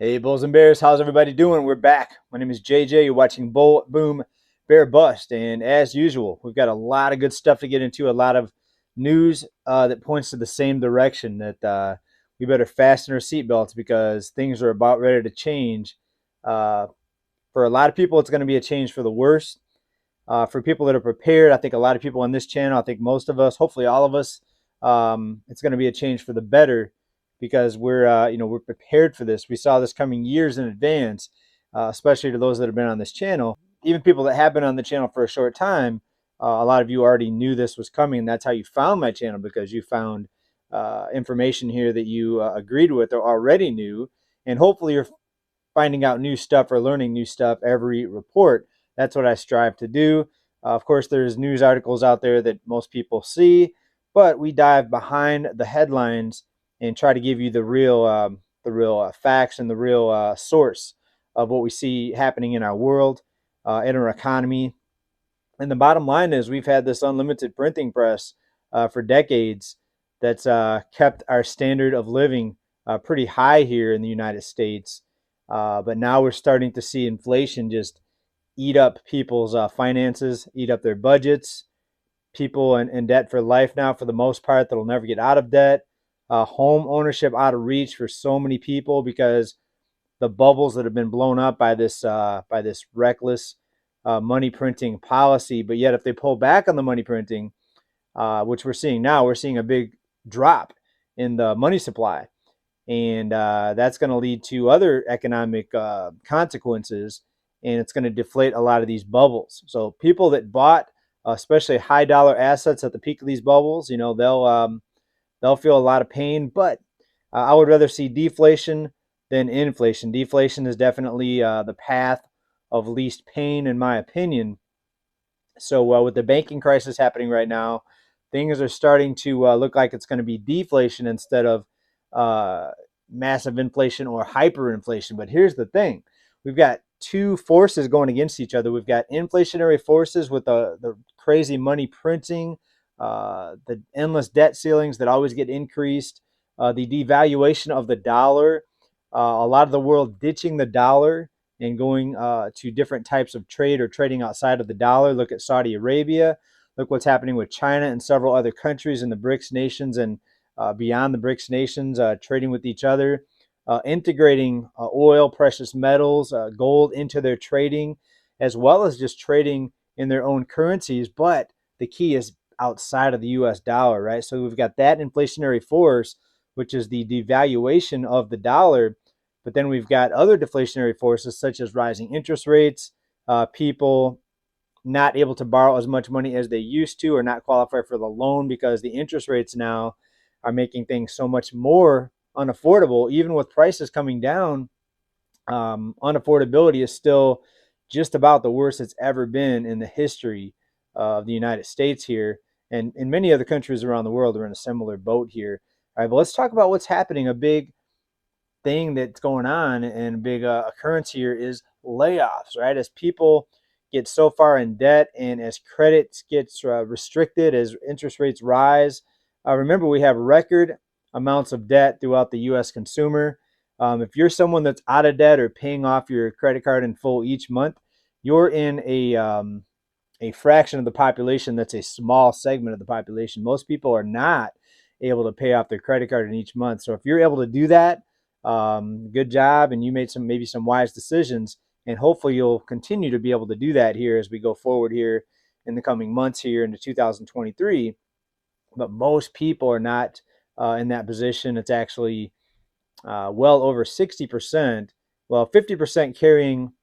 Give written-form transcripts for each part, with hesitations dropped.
Hey, Bulls and Bears, how's everybody doing? We're back. My name is JJ. You're watching Bull, Boom, Bear Bust. And as usual, we've got a lot of good stuff to get into, a lot of news that points to the same direction that we better fasten our seatbelts because things are about ready to change. Uh, for a lot of people, it's going to be a change for the worse. For people that are prepared, I think a lot of people on this channel, I think most of us, hopefully all of us, it's going to be a change for the better because we're prepared for this. We saw this coming years in advance, especially to those that have been on this channel. Even people that have been on the channel for a short time, a lot of you already knew this was coming. And that's how you found my channel, because you found information here that you agreed with or already knew, and hopefully you're finding out new stuff or learning new stuff every report. That's what I strive to do. Of course, there's news articles out there that most people see, but we dive behind the headlines and try to give you the real facts and the real source of what we see happening in our world, in our economy. And the bottom line is we've had this unlimited printing press for decades that's kept our standard of living pretty high here in the United States. But now we're starting to see inflation just eat up people's finances, eat up their budgets. People in debt for life now, for the most part, that'll never get out of debt. Home ownership out of reach for so many people because the bubbles that have been blown up by this reckless money printing policy. But yet, if they pull back on the money printing, which we're seeing now, we're seeing a big drop in the money supply, and that's going to lead to other economic consequences, and it's going to deflate a lot of these bubbles. So people that bought, especially high dollar assets at the peak of these bubbles, they'll feel a lot of pain. But I would rather see deflation than inflation. Deflation is definitely the path of least pain, in my opinion. So with the banking crisis happening right now, things are starting to look like it's going to be deflation instead of massive inflation or hyperinflation. But here's the thing. We've got two forces going against each other. We've got inflationary forces with the crazy money printing, the endless debt ceilings that always get increased, the devaluation of the dollar, a lot of the world ditching the dollar and going to different types of trade or trading outside of the dollar. Look at Saudi Arabia. Look what's happening with China and several other countries in the BRICS nations and beyond the BRICS nations, trading with each other, integrating oil, precious metals, gold into their trading, as well as just trading in their own currencies. But the key is outside of the US dollar, right? So we've got that inflationary force, which is the devaluation of the dollar. But then we've got other deflationary forces such as rising interest rates, people not able to borrow as much money as they used to or not qualify for the loan because the interest rates now are making things so much more unaffordable. Even with prices coming down, unaffordability is still just about the worst it's ever been in the history of the United States here. And in many other countries around the world are in a similar boat here. All right, but let's talk about what's happening. A big thing that's going on and a big occurrence here is layoffs, right? As people get so far in debt and as credit gets restricted, as interest rates rise. Remember, we have record amounts of debt throughout the U.S. consumer. If you're someone that's out of debt or paying off your credit card in full each month, you're in a fraction of the population that's a small segment of the population. Most people are not able to pay off their credit card in each month. So if you're able to do that, good job, and you made maybe some wise decisions, and hopefully you'll continue to be able to do that here as we go forward here in the coming months here into 2023. But most people are not in that position. It's actually well over 60%, well 50% carrying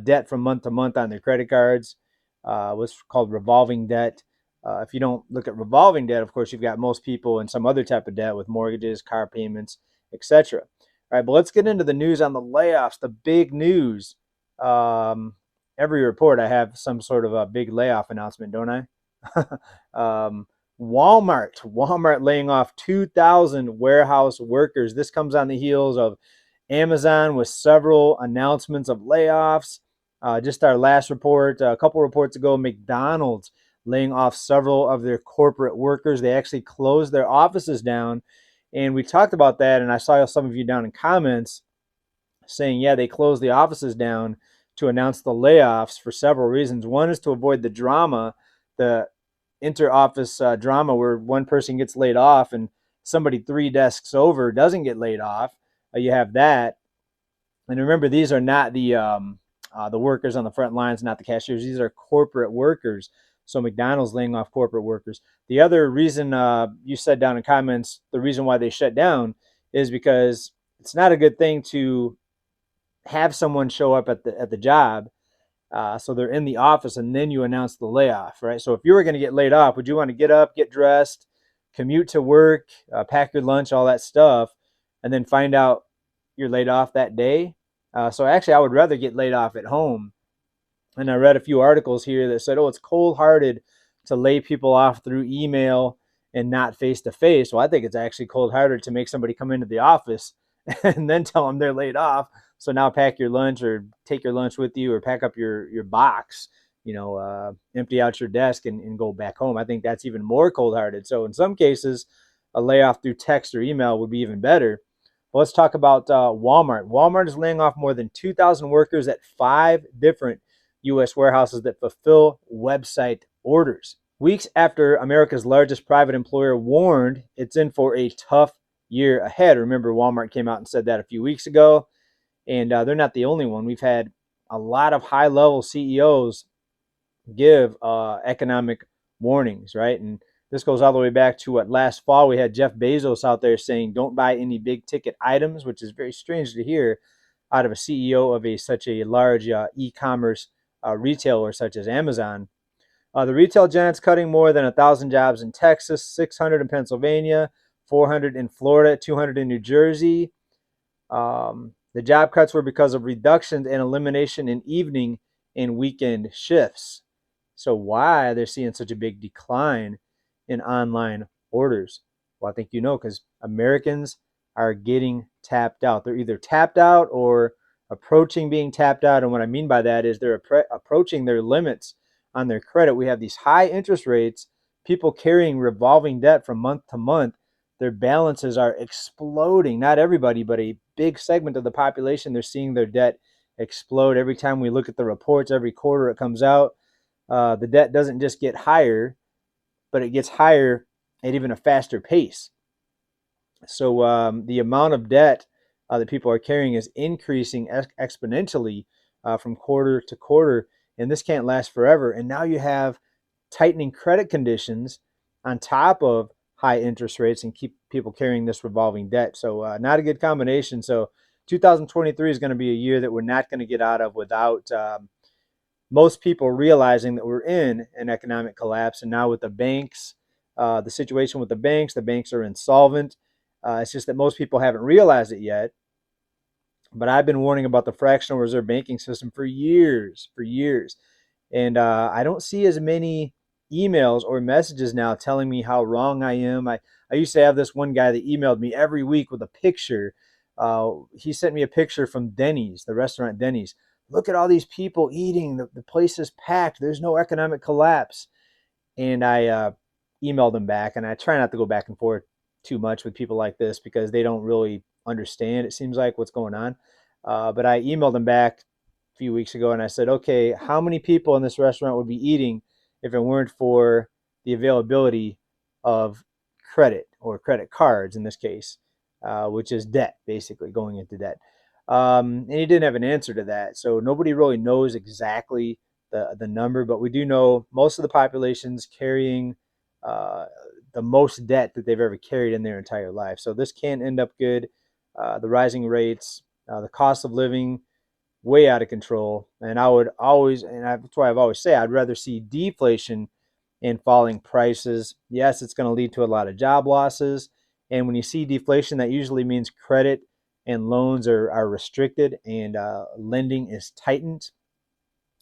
debt from month to month on their credit cards, what's called revolving debt. If you don't look at revolving debt, of course, you've got most people in some other type of debt with mortgages, car payments, etc. All right, but let's get into the news on the layoffs, the big news. Every report I have some sort of a big layoff announcement, don't I? Walmart laying off 2,000 warehouse workers. This comes on the heels of Amazon with several announcements of layoffs. Just our last report, a couple reports ago, McDonald's laying off several of their corporate workers. They actually closed their offices down. And we talked about that, and I saw some of you down in comments saying, yeah, they closed the offices down to announce the layoffs for several reasons. One is to avoid the drama, the inter-office drama where one person gets laid off and somebody three desks over doesn't get laid off. You have that. And remember, these are not the workers on the front lines, not the cashiers. These are corporate workers. So McDonald's laying off corporate workers. The other reason you said down in comments, the reason why they shut down is because it's not a good thing to have someone show up at the job. So they're in the office and then you announce the layoff, right? So if you were going to get laid off, would you want to get up, get dressed, commute to work, pack your lunch, all that stuff, and then find out you're laid off that day? So actually, I would rather get laid off at home. And I read a few articles here that said, oh, it's cold-hearted to lay people off through email and not face-to-face. Well, I think it's actually cold-hearted to make somebody come into the office and then tell them they're laid off. So now pack your lunch or take your lunch with you or pack up your box, empty out your desk and go back home. I think that's even more cold-hearted. So in some cases, a layoff through text or email would be even better. But let's talk about Walmart. Walmart is laying off more than 2,000 workers at 5 different U.S. warehouses that fulfill website orders. Weeks after America's largest private employer warned it's in for a tough year ahead. Remember, Walmart came out and said that a few weeks ago, and they're not the only one. We've had a lot of high-level CEOs give economic warnings, right? And this goes all the way back to what last fall we had Jeff Bezos out there saying, don't buy any big ticket items, which is very strange to hear out of a CEO of such a large e-commerce retailer such as Amazon. The retail giant's cutting more than 1,000 jobs in Texas, 600 in Pennsylvania, 400 in Florida, 200 in New Jersey. The job cuts were because of reductions and elimination in evening and weekend shifts. So why they're seeing such a big decline in online orders? Well, I think because Americans are getting tapped out. They're either tapped out or approaching being tapped out. And what I mean by that is they're approaching their limits on their credit. We have these high interest rates, people carrying revolving debt from month to month. Their balances are exploding. Not everybody, but a big segment of the population, they're seeing their debt explode. Every time we look at the reports, every quarter it comes out, the debt doesn't just get higher, but it gets higher at even a faster pace. So the amount of debt that people are carrying is increasing exponentially from quarter to quarter, and this can't last forever. And now you have tightening credit conditions on top of high interest rates and keep people carrying this revolving debt. So not a good combination. So 2023 is going to be a year that we're not going to get out of without most people realizing that we're in an economic collapse. And now with the banks, the situation with the banks are insolvent. It's just that most people haven't realized it yet. But I've been warning about the fractional reserve banking system for years. And I don't see as many emails or messages now telling me how wrong I am. I used to have this one guy that emailed me every week with a picture. He sent me a picture from Denny's, the restaurant Denny's. Look at all these people eating. The place is packed. There's no economic collapse. And I emailed him back. And I try not to go back and forth too much with people like this because they don't really understand, it seems like, what's going on. But I emailed him back a few weeks ago and I said, okay, how many people in this restaurant would be eating if it weren't for the availability of credit or credit cards in this case, which is debt, basically going into debt. And he didn't have an answer to that. So nobody really knows exactly the number, but we do know most of the population's carrying the most debt that they've ever carried in their entire life. So this can end up good. The rising rates, the cost of living, way out of control. And I would always, and that's why I've always say, I'd rather see deflation and falling prices. Yes, it's going to lead to a lot of job losses. And when you see deflation, that usually means credit and loans are restricted and lending is tightened.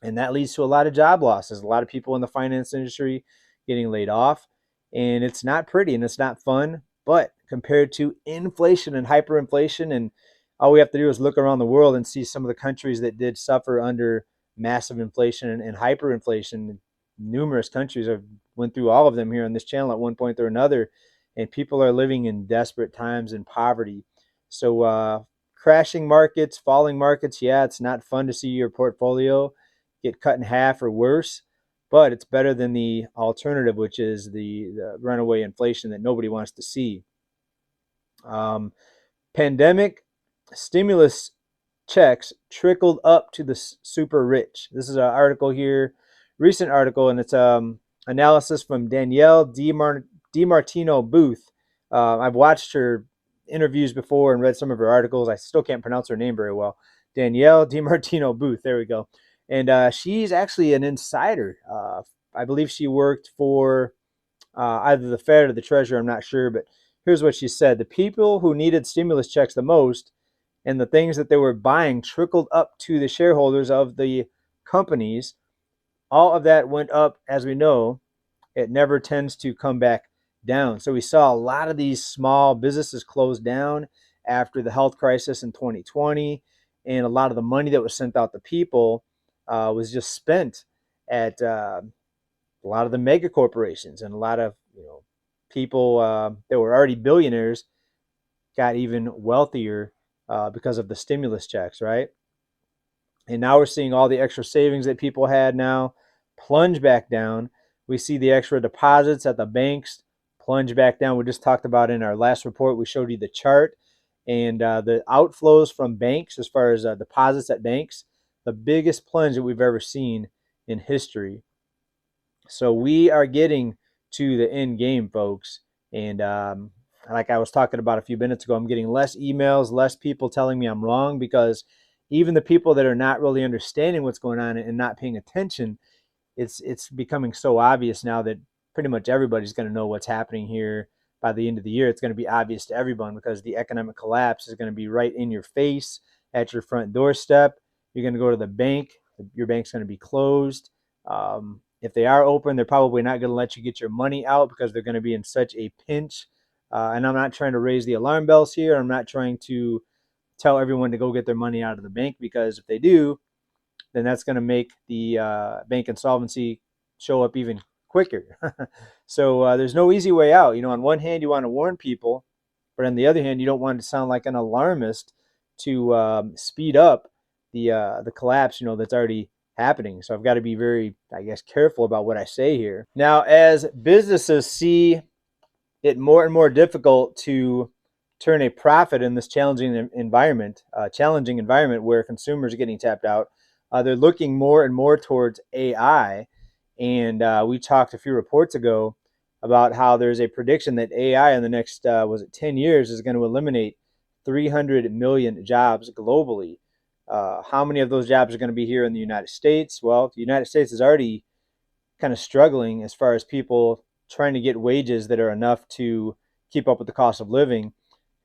And that leads to a lot of job losses. A lot of people in the finance industry getting laid off. And it's not pretty and it's not fun. But compared to inflation and hyperinflation, and all we have to do is look around the world and see some of the countries that did suffer under massive inflation and hyperinflation. Numerous countries have went through all of them here on this channel at one point or another, and people are living in desperate times in poverty. So crashing markets, falling markets, yeah, it's not fun to see your portfolio get cut in half or worse, but it's better than the alternative, which is the runaway inflation that nobody wants to see. Um, Pandemic stimulus checks trickled up to the super rich. This is an article here, recent article, and it's analysis from Danielle DiMartino Booth. I've watched her interviews before and read some of her articles. I still can't pronounce her name very well. Danielle DiMartino Booth. There we go. And she's actually an insider. I believe she worked for either the Fed or the Treasury. I'm not sure, but here's what she said: the people who needed stimulus checks the most and the things that they were buying trickled up to the shareholders of the companies. All of that went up, as we know. It never tends to come back down. So we saw a lot of these small businesses close down after the health crisis in 2020, and a lot of the money that was sent out to people was just spent at a lot of the mega corporations, and a lot of people that were already billionaires got even wealthier because of the stimulus checks, right? And now we're seeing all the extra savings that people had now plunge back down. We see the extra deposits at the banks plunge back down. We just talked about in our last report, we showed you the chart, and the outflows from banks as far as deposits at banks, the biggest plunge that we've ever seen in history. So we are getting to the end game, folks. And like I was talking about a few minutes ago, I'm getting less emails, less people telling me I'm wrong, because even the people that are not really understanding what's going on and not paying attention, it's becoming so obvious now that pretty much everybody's going to know what's happening here by the end of the year. It's going to be obvious to everyone because the economic collapse is going to be right in your face at your front doorstep. You're going to go to the bank. Your bank's going to be closed. If they are open, they're probably not going to let you get your money out because they're going to be in such a pinch. And I'm not trying to raise the alarm bells here. I'm not trying to tell everyone to go get their money out of the bank, because if they do, then that's going to make the bank insolvency show up even quicker. So there's no easy way out. On one hand, you want to warn people, but on the other hand, you don't want to sound like an alarmist to speed up the collapse, that's already happening. So I've got to be very, careful about what I say here. Now, as businesses see it more and more difficult to turn a profit in this challenging environment where consumers are getting tapped out, they're looking more and more towards AI. And we talked a few reports ago about how there's a prediction that AI in the next, 10 years is going to eliminate 300 million jobs globally. How many of those jobs are going to be here in the United States? Well, the United States is already kind of struggling as far as people trying to get wages that are enough to keep up with the cost of living.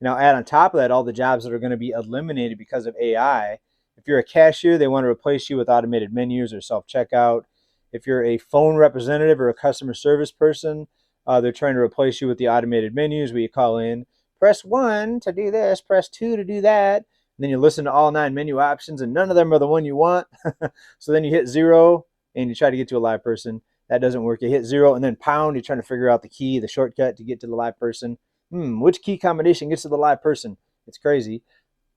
Now, add on top of that all the jobs that are going to be eliminated because of AI. If you're a cashier, they want to replace you with automated menus or self-checkout. If you're a phone representative or a customer service person, they're trying to replace you with the automated menus where you call in, press 1 to do this, press 2 to do that. And then you listen to all 9 menu options, and none of them are the one you want. So then you hit 0 and you try to get to a live person. That doesn't work. You hit 0 and then pound. You're trying to figure out the key, the shortcut to get to the live person. Which key combination gets to the live person? It's crazy.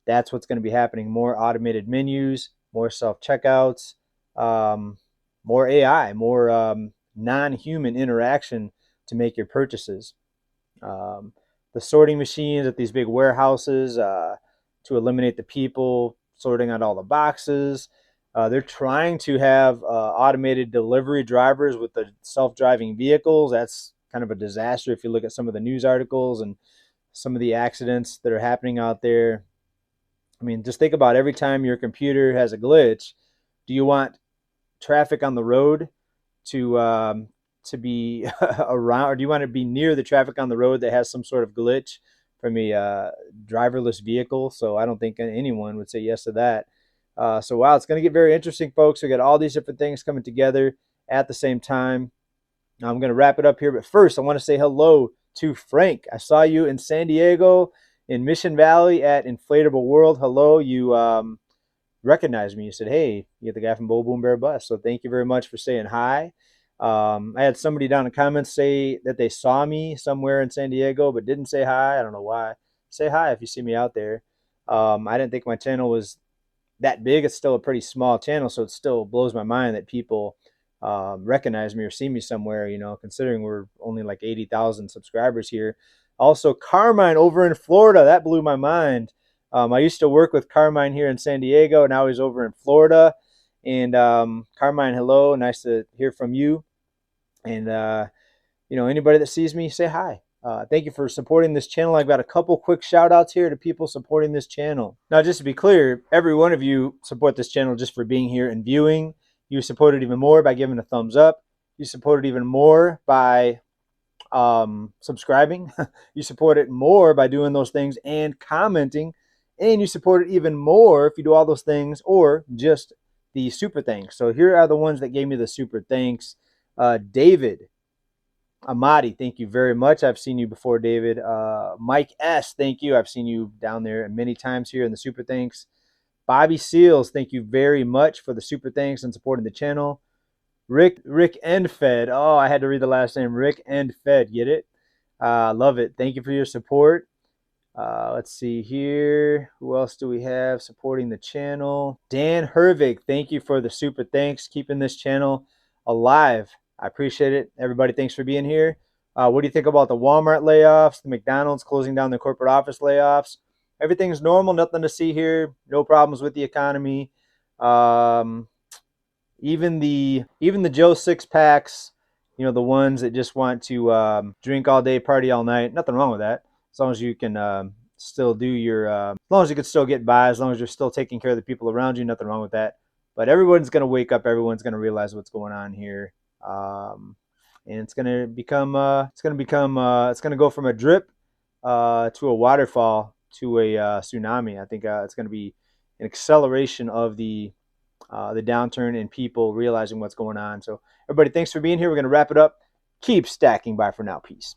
That's what's going to be happening. More automated menus, more self-checkouts, more AI, more non-human interaction to make your purchases. The sorting machines at these big warehouses to eliminate the people sorting out all the boxes. They're trying to have automated delivery drivers with the self-driving vehicles. That's kind of a disaster if you look at some of the news articles and some of the accidents that are happening out there. I mean, just think about every time your computer has a glitch, do you want traffic on the road to be around, or do you want to be near the traffic on the road that has some sort of glitch from a driverless vehicle? So I don't think anyone would say yes to that. So wow, it's going to get very interesting, folks. We got all these different things coming together at the same time. Now I'm going to wrap it up here, but first I want to say hello to Frank. I saw you in San Diego, in Mission Valley at Inflatable World. Hello, you recognized me. You said, hey, you're the guy from Bull Boom Bear Bust. So thank you very much for saying hi. I had somebody down in the comments say that they saw me somewhere in San Diego but didn't say hi. I don't know why. Say hi if you see me out there. I didn't think my channel was that big. It's still a pretty small channel, so it still blows my mind that people recognize me or see me somewhere, considering we're only like 80,000 subscribers here. Also, Carmine over in Florida, that blew my mind. I used to work with Carmine here in San Diego. Now he's over in Florida. And Carmine, hello. Nice to hear from you. And, anybody that sees me, say hi. Thank you for supporting this channel. I've got a couple quick shout outs here to people supporting this channel. Now, just to be clear, every one of you support this channel just for being here and viewing. You support it even more by giving a thumbs up. You support it even more by subscribing. You support it more by doing those things and commenting. And you support it even more if you do all those things or just the super thanks. So here are the ones that gave me the super thanks. David Amadi, thank you very much. I've seen you before, David. Mike S, thank you. I've seen you down there many times here in the super thanks. Bobby Seals, thank you very much for the super thanks and supporting the channel. Rick Endfed. Oh, I had to read the last name. Rick Endfed. Get it? Love it. Thank you for your support. Let's see here. Who else do we have supporting the channel? Dan Hervig. Thank you for the super thanks. Keeping this channel alive. I appreciate it. Everybody, thanks for being here. What do you think about the Walmart layoffs, the McDonald's closing down the corporate office layoffs? Everything's normal. Nothing to see here. No problems with the economy. Even the Joe six packs, the ones that just want to drink all day, party all night. Nothing wrong with that, as long as you can still do your, as long as you can still get by, as long as you're still taking care of the people around you. Nothing wrong with that. But everyone's going to wake up. Everyone's going to realize what's going on here, and it's going to become, it's going to go from a drip to a waterfall to a tsunami. I think it's going to be an acceleration of the downturn and people realizing what's going on. So everybody, thanks for being here. We're going to wrap it up. Keep stacking. Bye for now. Peace.